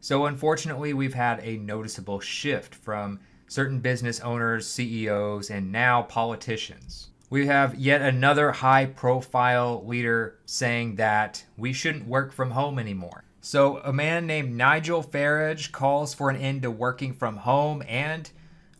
So unfortunately, we've had a noticeable shift from certain business owners, CEOs, and now politicians. We have yet another high-profile leader saying that we shouldn't work from home anymore. So a man named Nigel Farage calls for an end to working from home and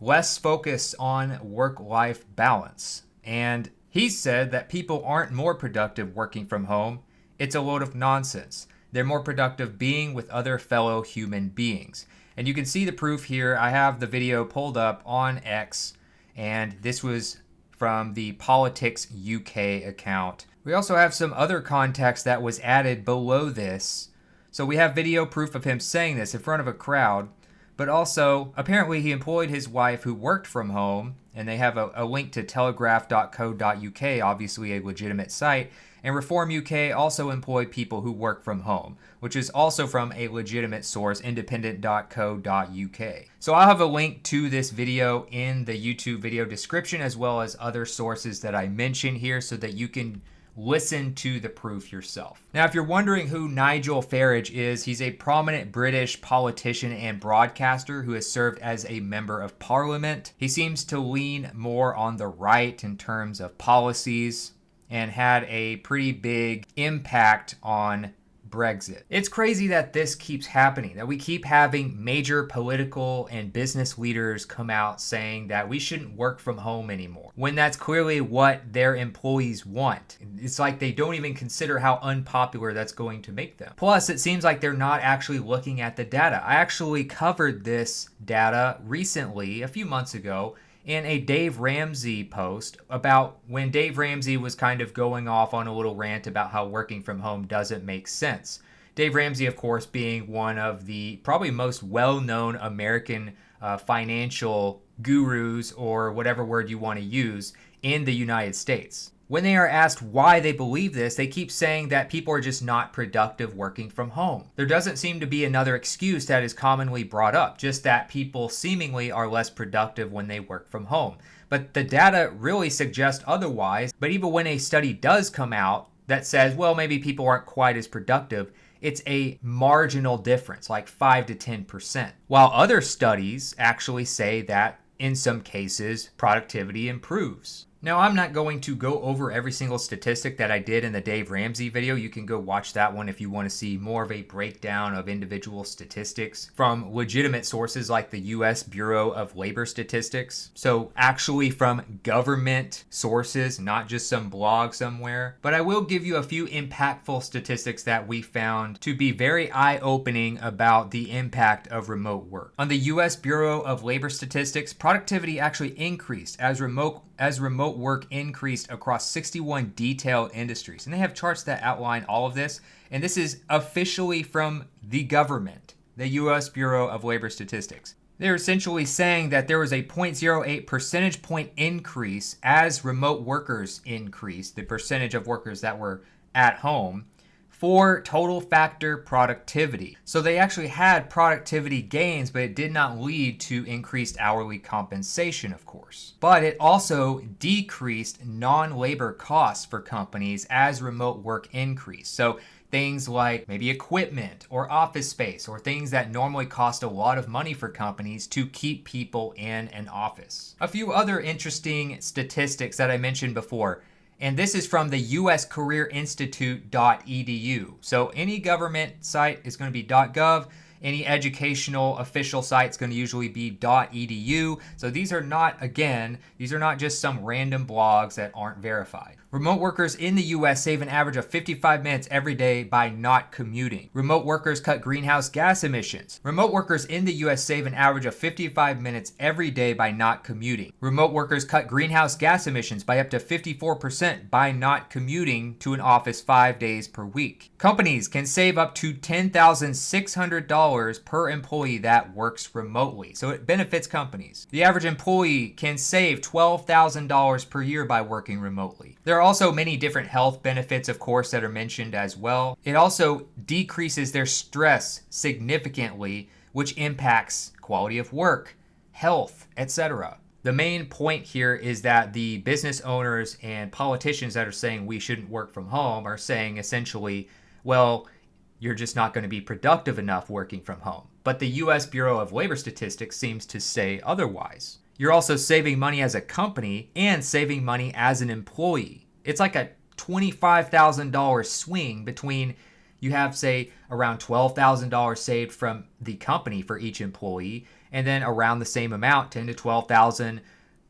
less focus on work-life balance. And he said that people aren't more productive working from home. It's a load of nonsense. They're more productive being with other fellow human beings. And you can see the proof here. I have the video pulled up on X, and this was from the Politics UK account. We also have some other context that was added below this. So we have video proof of him saying this in front of a crowd, but also apparently he employed his wife who worked from home, and they have a link to telegraph.co.uk, obviously a legitimate site. And Reform UK also employ people who work from home, which is also from a legitimate source, independent.co.uk. So I'll have a link to this video in the YouTube video description, as well as other sources that I mention here so that you can listen to the proof yourself. Now, if you're wondering who Nigel Farage is, he's a prominent British politician and broadcaster who has served as a member of parliament. He seems to lean more on the right in terms of policies and had a pretty big impact on Brexit. It's crazy that this keeps happening, that we keep having major political and business leaders come out saying that we shouldn't work from home anymore, when that's clearly what their employees want. It's like they don't even consider how unpopular that's going to make them. Plus, it seems like they're not actually looking at the data. I actually covered this data recently, a few months ago, in a Dave Ramsey post about when Dave Ramsey was kind of going off on a little rant about how working from home doesn't make sense. Dave Ramsey, of course, being one of the probably most well-known American financial gurus, or whatever word you want to use, in the United States. When they are asked why they believe this, they keep saying that people are just not productive working from home. There doesn't seem to be another excuse that is commonly brought up, just that people seemingly are less productive when they work from home. But the data really suggests otherwise. But even when a study does come out that says, well, maybe people aren't quite as productive, it's a marginal difference, like 5 to 10%. While other studies actually say that in some cases, productivity improves. Now, I'm not going to go over every single statistic that I did in the Dave Ramsey video. You can go watch that one if you want to see more of a breakdown of individual statistics from legitimate sources like the U.S. Bureau of Labor Statistics. So actually from government sources, not just some blog somewhere. But I will give you a few impactful statistics that we found to be very eye-opening about the impact of remote work. On the U.S. Bureau of Labor Statistics, productivity actually increased as remote work increased across 61 detailed industries. And they have charts that outline all of this. And this is officially from the government, the U.S. Bureau of Labor Statistics. They're essentially saying that there was a 0.08 percentage point increase as remote workers increased, the percentage of workers that were at home, for total factor productivity. So they actually had productivity gains, but it did not lead to increased hourly compensation, of course. But it also decreased non-labor costs for companies as remote work increased. So things like maybe equipment or office space, or things that normally cost a lot of money for companies to keep people in an office. A few other interesting statistics that I mentioned before. And this is from the uscareerinstitute.edu. So any government site is going to be .gov. Any educational official site is going to usually be .edu. So these are not just some random blogs that aren't verified. Remote workers in the U.S. save an average of 55 minutes every day by not commuting. Remote workers cut greenhouse gas emissions. Remote workers in the U.S. save an average of 55 minutes every day by not commuting. Remote workers cut greenhouse gas emissions by up to 54% by not commuting to an office 5 days per week. Companies can save up to $10,600 per employee that works remotely. So it benefits companies. The average employee can save $12,000 per year by working remotely. There are also many different health benefits, of course, that are mentioned as well. It also decreases their stress significantly, which impacts quality of work, health, etc. The main point here is that the business owners and politicians that are saying we shouldn't work from home are saying essentially, well, You're just not going to be productive enough working from home. But the US Bureau of Labor Statistics seems to say otherwise. You're also saving money as a company and saving money as an employee. It's like a $25,000 swing between you have, say, around $12,000 saved from the company for each employee, and then around the same amount, $10,000 to $12,000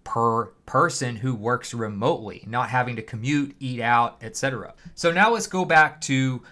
per person who works remotely, not having to commute, eat out, etc. So now let's go back to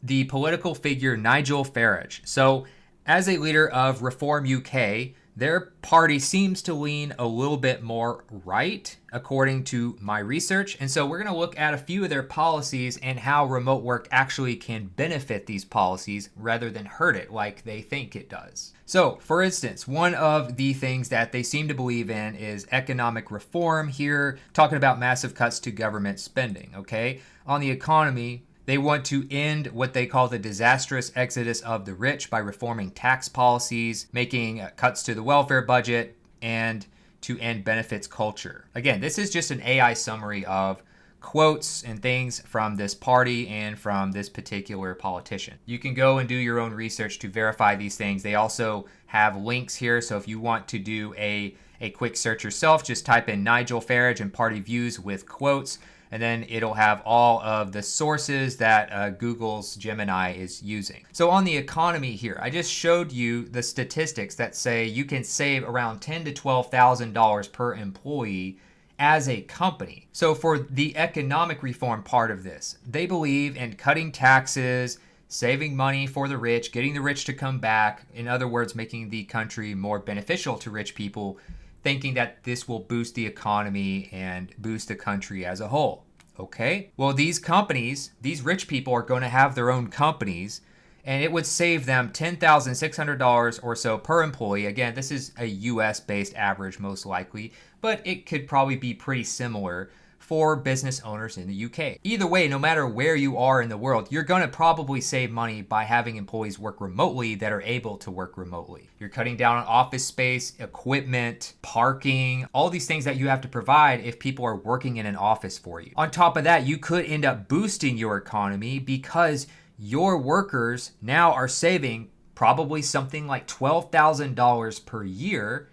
the political figure Nigel Farage. So as a leader of Reform UK, their party seems to lean a little bit more right, according to my research. And so we're going to look at a few of their policies and how remote work actually can benefit these policies rather than hurt it like they think it does. So, for instance, one of the things that they seem to believe in is economic reform here, talking about massive cuts to government spending, okay? On the economy, they want to end what they call the disastrous exodus of the rich by reforming tax policies, making cuts to the welfare budget, and to end benefits culture. Again, this is just an AI summary of quotes and things from this party and from this particular politician. You can go and do your own research to verify these things. They also have links here, so if you want to do a quick search yourself, just type in Nigel Farage and party views with quotes, and then it'll have all of the sources that Google's Gemini is using. So on the economy here, I just showed you the statistics that say you can save around $10,000 to $12,000 per employee as a company. So for the economic reform part of this, they believe in cutting taxes, saving money for the rich, getting the rich to come back. In other words, making the country more beneficial to rich people, thinking that this will boost the economy and boost the country as a whole. Okay? Well, these companies, these rich people are going to have their own companies, and it would save them $10,600 or so per employee. Again, this is a US-based average most likely, but it could probably be pretty similar for business owners in the UK. Either way, no matter where you are in the world, you're going to probably save money by having employees work remotely that are able to work remotely. You're cutting down on office space, equipment, parking, all these things that you have to provide if people are working in an office for you. On top of that, you could end up boosting your economy because your workers now are saving probably something like $12,000 per year,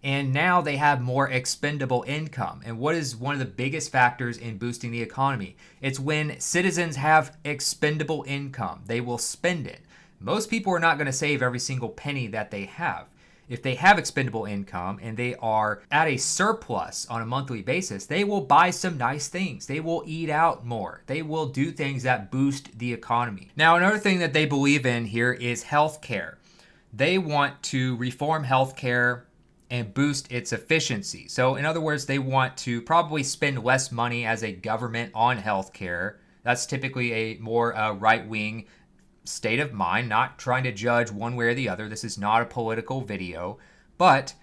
and now they have more expendable income. And what is one of the biggest factors in boosting the economy? It's when citizens have expendable income. They will spend it. Most people are not going to save every single penny that they have. If they have expendable income and they are at a surplus on a monthly basis, they will buy some nice things. They will eat out more. They will do things that boost the economy. Now, another thing that they believe in here is healthcare. They want to reform healthcare and boost its efficiency. So in other words, they want to probably spend less money as a government on healthcare. That's typically a more right-wing state of mind, not trying to judge one way or the other. This is not a political video. But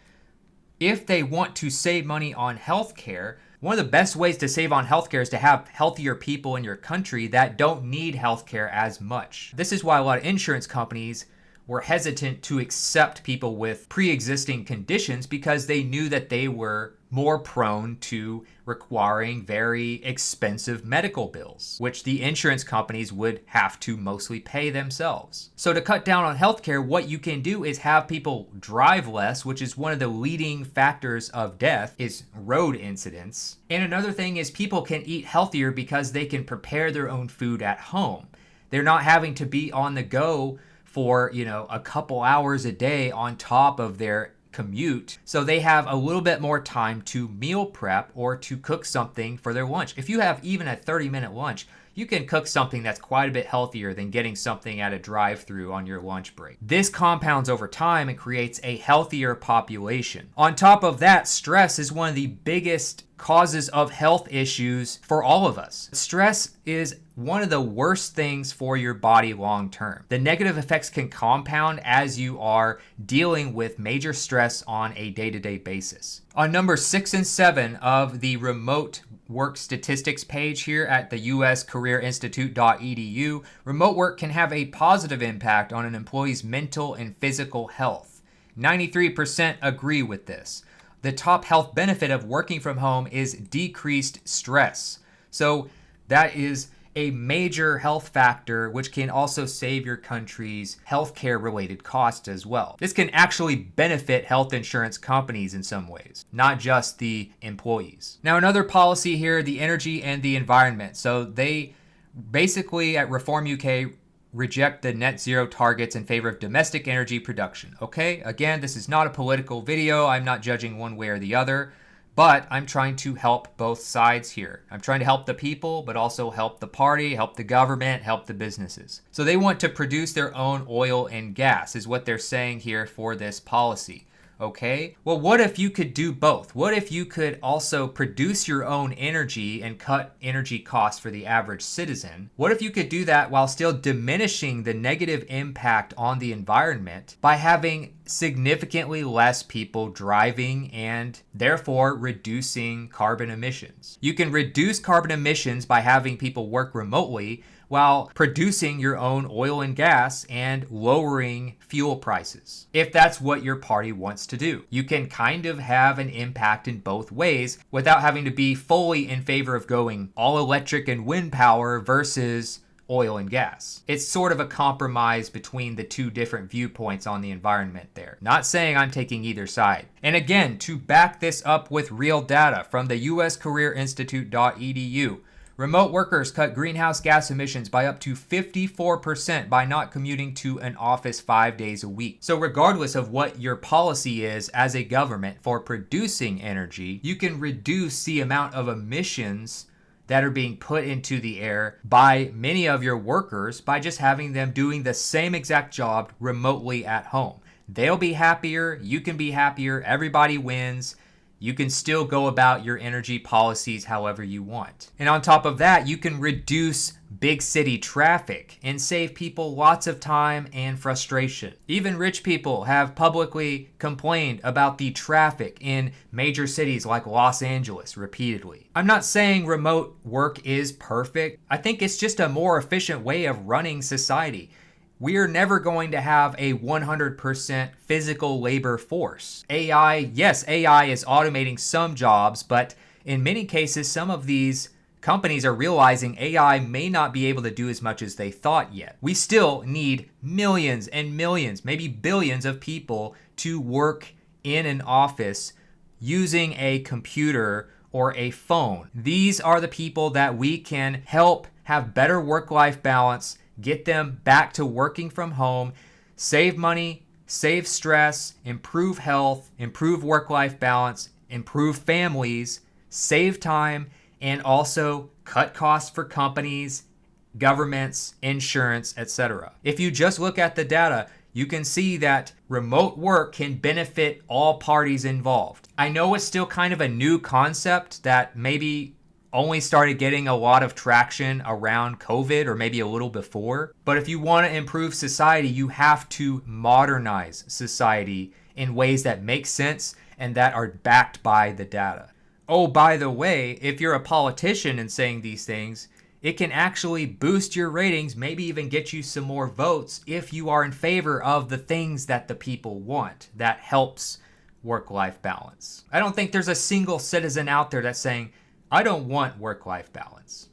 if they want to save money on healthcare, one of the best ways to save on healthcare is to have healthier people in your country that don't need healthcare as much. This is why a lot of insurance companies were hesitant to accept people with pre-existing conditions because they knew that they were more prone to requiring very expensive medical bills, which the insurance companies would have to mostly pay themselves. So to cut down on healthcare, what you can do is have people drive less, which is one of the leading factors of death, is road incidents. And another thing is people can eat healthier because they can prepare their own food at home. They're not having to be on the go for, a couple hours a day on top of their commute. So they have a little bit more time to meal prep or to cook something for their lunch. If you have even a 30-minute lunch, you can cook something that's quite a bit healthier than getting something at a drive-through on your lunch break. This compounds over time and creates a healthier population. On top of that, stress is one of the biggest causes of health issues for all of us. Stress is one of the worst things for your body long term. The negative effects can compound as you are dealing with major stress on a day-to-day basis. On number 6 and 7 of the remote work statistics page here at the uscareerinstitute.edu, remote work can have a positive impact on an employee's mental and physical health. 93% agree with this. The top health benefit of working from home is decreased stress. So that is a major health factor, which can also save your country's healthcare related costs as well. This can actually benefit health insurance companies in some ways, not just the employees. Now, another policy here, the energy and the environment. So they basically at Reform UK reject the net zero targets in favor of domestic energy production. Okay, again, this is not a political video. I'm not judging one way or the other, but I'm trying to help both sides here. I'm trying to help the people, but also help the party, help the government, help the businesses. So they want to produce their own oil and gas is what they're saying here for this policy. Okay, well, what if you could do both? What if you could also produce your own energy and cut energy costs for the average citizen? What if you could do that while still diminishing the negative impact on the environment by having significantly less people driving and therefore reducing carbon emissions? You can reduce carbon emissions by having people work remotely while producing your own oil and gas and lowering fuel prices, if that's what your party wants to do. You can kind of have an impact in both ways without having to be fully in favor of going all electric and wind power versus oil and gas. It's sort of a compromise between the two different viewpoints on the environment there. Not saying I'm taking either side. And again, to back this up with real data from the uscareerinstitute.edu, remote workers cut greenhouse gas emissions by up to 54% by not commuting to an office 5 days a week. So regardless of what your policy is as a government for producing energy, you can reduce the amount of emissions that are being put into the air by many of your workers by just having them doing the same exact job remotely at home. They'll be happier, you can be happier, everybody wins. You can still go about your energy policies however you want. And on top of that, you can reduce big city traffic and save people lots of time and frustration. Even rich people have publicly complained about the traffic in major cities like Los Angeles repeatedly. I'm not saying remote work is perfect. I think it's just a more efficient way of running society. We are never going to have a 100% physical labor force. Yes, AI is automating some jobs, but in many cases, some of these companies are realizing AI may not be able to do as much as they thought yet. We still need millions and millions, maybe billions of people to work in an office using a computer or a phone. These are the people that we can help have better work-life balance, get them back to working from home, save money, save stress, improve health, improve work-life balance, improve families, save time, and also cut costs for companies, governments, insurance, etc. If you just look at the data, you can see that remote work can benefit all parties involved. I know it's still kind of a new concept that maybe only started getting a lot of traction around COVID or maybe a little before. But if you want to improve society, you have to modernize society in ways that make sense and that are backed by the data. Oh, by the way, if you're a politician and saying these things, it can actually boost your ratings, maybe even get you some more votes if you are in favor of the things that the people want. That helps work-life balance. I don't think there's a single citizen out there that's saying, I don't want work-life balance.